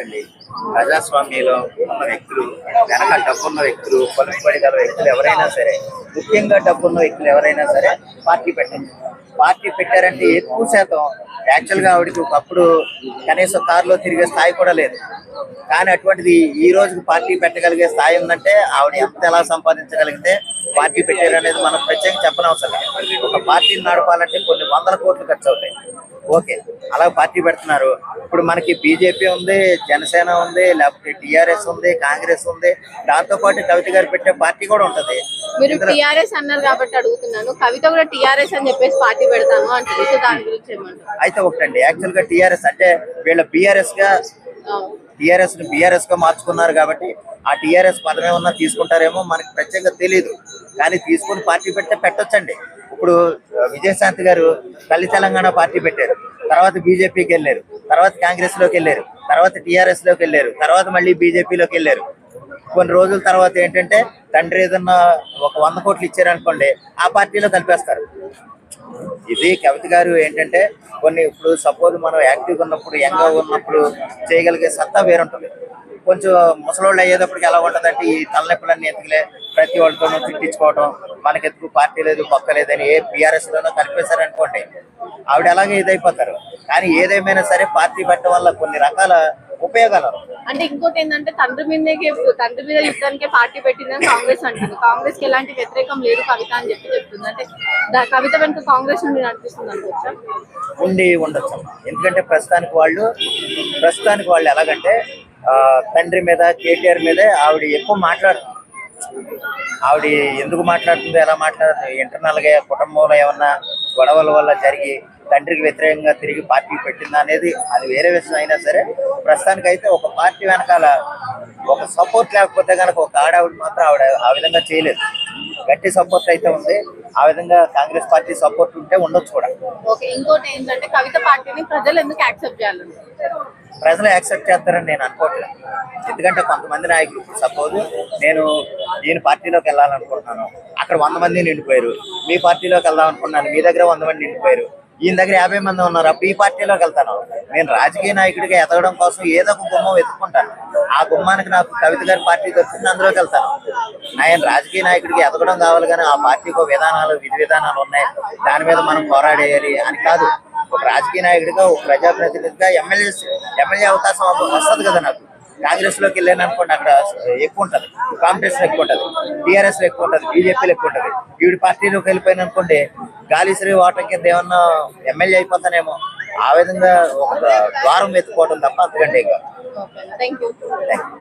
అండి. ప్రజాస్వామ్యంలో ఉన్న వ్యక్తులు, వెనక డబ్బున్న వ్యక్తులు, పలుకుబడి గల వ్యక్తులు ఎవరైనా సరే, ముఖ్యంగా డబ్బున్న వ్యక్తులు ఎవరైనా సరే పార్టీ పెట్టండి. పార్టీ పెట్టారంటే ఎక్కువ శాతం యాక్చువల్గా ఆవిడకి ఒకప్పుడు కనీసం కారులో తిరిగే స్థాయి కూడా లేదు. కానీ అటువంటిది ఈ రోజుకి పార్టీ పెట్టగలిగే స్థాయి ఉందంటే ఆవిడ ఎంత ఎలా సంపాదించగలిగితే పార్టీ పెట్టారు అనేది మనం ప్రత్యేకంగా చెప్పనవసరం లేదు. ఒక పార్టీని నడపాలంటే కొన్ని వందల కోట్లు ఖర్చు అవుతాయి. ఓకే, అలా పార్టీ పెడుతున్నారు. ఇప్పుడు మనకి బీజేపీ ఉంది, జనసేన ఉంది, లేకపోతే టీఆర్ఎస్ ఉంది, కాంగ్రెస్ ఉంది. దాంతో పాటు కవిత గారు పెట్టే పార్టీ కూడా ఉంటది. మీరు టీఆర్ఎస్ అన్నారు కాబట్టి అడుగుతున్నాను. కవిత కూడా టీఆర్ఎస్ అని చెప్పేసి పార్టీ పెడతాను అంటారు. సో దాని గురించి ఏమంటారు? అయితే ఒకటండి, యాక్చువల్ గా టీఆర్ఎస్ అంటే వీళ్ళ బీఆర్ఎస్ గా బీఆర్ఎస్ గా మార్చుకున్నారు కాబట్టి ఆ టీఆర్ఎస్ పదం ఏమన్నా తీసుకుంటారేమో మనకి ప్రత్యేకంగా తెలియదు. కానీ తీసుకుని పార్టీ పెడితే పెట్టొచ్చండి. ఇప్పుడు విజయశాంతి గారు తల్లి తెలంగాణ పార్టీ పెట్టారు, తర్వాత బీజేపీకి వెళ్ళారు, తర్వాత కాంగ్రెస్ లోకి వెళ్ళారు, తర్వాత టీఆర్ఎస్ లోకి వెళ్ళారు, తర్వాత మళ్ళీ బీజేపీలోకి వెళ్ళారు. కొన్ని రోజుల తర్వాత ఏంటంటే తండ్రి ఏదన్నా ఒక 100 కోట్లు ఇచ్చారనుకోండి, ఆ పార్టీలో కలిపేస్తారు. ఇది కవిత గారు ఏంటంటే కొన్ని ఇప్పుడు సపోజ్ మనం యాక్టివ్గా ఉన్నప్పుడు, యంగ్గా ఉన్నప్పుడు చేయగలిగే సత్తా వేరుంటుంది. కొంచెం ముసలోళ్ళు అయ్యేటప్పటికి ఎలా ఉంటుందంటే ఈ తలనొప్పులన్నీ ఎందుకులే, ప్రతి వాళ్ళతోనూ తిట్టించుకోవడం, మనకెందుకు పార్టీ లేదు పక్క లేదని ఏ బీఆర్ఎస్ లోనో కలిపేశారనుకోండి, ఆవిడ అలాగే ఇదైపోతారు. కానీ ఏదేమైనా సరే పార్టీ పెట్టడం వల్ల కొన్ని రకాల ఉపయోగాలు. అంటే ఇంకోటి ఏంటంటే తండ్రి మీద యుద్ధానికే పార్టీ పెట్టిందని కాంగ్రెస్ అంటుంది. కాంగ్రెస్ కి ఎలాంటి వ్యతిరేకం లేదు కవిత అని చెప్తుంది. అంటే కవిత వెనుక కాంగ్రెస్ నుండి నడిపిస్తుంది అనుకోవచ్చా? ఉండొచ్చు. ఎందుకంటే ప్రస్తుతానికి వాళ్ళు ఎలాగంటే తండ్రి మీద, కేటీఆర్ మీదే ఆవిడ ఎక్కువ మాట్లాడుతుంది. ఆవిడ ఎందుకు మాట్లాడుతుందో, ఎలా మాట్లాడుతుందో, ఇంటర్నల్ గా కుటుంబంలో ఏమన్నా గొడవల వల్ల జరిగి తండ్రికి వ్యతిరేకంగా తిరిగి పార్టీ పెట్టిందా అనేది అది వేరే విషయం అయినా సరే, ప్రస్తుతానికి అయితే ఒక పార్టీ వెనకాల ఒక సపోర్ట్ లేకపోతే కనుక ఒక ఆవిడ మాత్రం ఆవిడ ఆ విధంగా చేయలేదు. గట్టి సపోర్ట్ అయితే ఉంది. ఆ విధంగా కాంగ్రెస్ పార్టీ సపోర్ట్ ఉంటే ఉండొచ్చు కూడా. ఓకే, ఇంకోటి ఏంటంటే కవిత పార్టీని ప్రజలు ఎందుకు యాక్సెప్ట్ చేయాలి? ప్రజలు యాక్సెప్ట్ చేస్తారని నేను అనుకోవట్లేదు. ఎందుకంటే కొంతమంది నాయకులు, సపోజ్ నేను దీని పార్టీలోకి వెళ్ళాలనుకుంటున్నాను, అక్కడ 100 మంది నిండిపోయారు. మీ పార్టీలోకి వెళ్దాం అనుకున్నాను, మీ దగ్గర 100 మంది నిండిపోయారు. ఈయన దగ్గర 50 మంది ఉన్నారు, అప్పుడు ఈ పార్టీలోకి వెళ్తాను. నేను రాజకీయ నాయకుడిగా ఎదగడం కోసం ఏదో ఒక గుమ్మం వెతుక్కుంటాను. ఆ గుమ్మానికి నాకు కవిత గారి పార్టీ దొరికింది, అందులోకి వెళ్తాను. ఆయన రాజకీయ నాయకుడికి ఎదగడం కావాలి, కానీ ఆ పార్టీకి విధానాలు, విధి విధానాలు ఉన్నాయి, దాని మీద మనం పోరాడేయాలి అని కాదు. ఒక రాజకీయ నాయకుడిగా, ఒక ప్రజాప్రతినిధిగా ఎమ్మెల్యే అవకాశం వస్తుంది కదా నాకు. కాంగ్రెస్ లోకి వెళ్ళాను అనుకోండి, అక్కడ ఎక్కువ ఉంటుంది, కాంపిటీషన్ ఎక్కువ ఉంటుంది, టీఆర్ఎస్ లో ఎక్కువ ఉంటుంది, బీజేపీలో ఎక్కువ ఉంటుంది. ఈవిడ పార్టీలోకి వెళ్ళిపోయిన అనుకోండి, గాలిశ్రీ ఓటర్ కింద ఏమన్నా ఎమ్మెల్యే అయిపోతానేమో. ఆ విధంగా ఒక ద్వారం ఎత్తుకోవడం తప్ప అంతకంటే ఇంకా.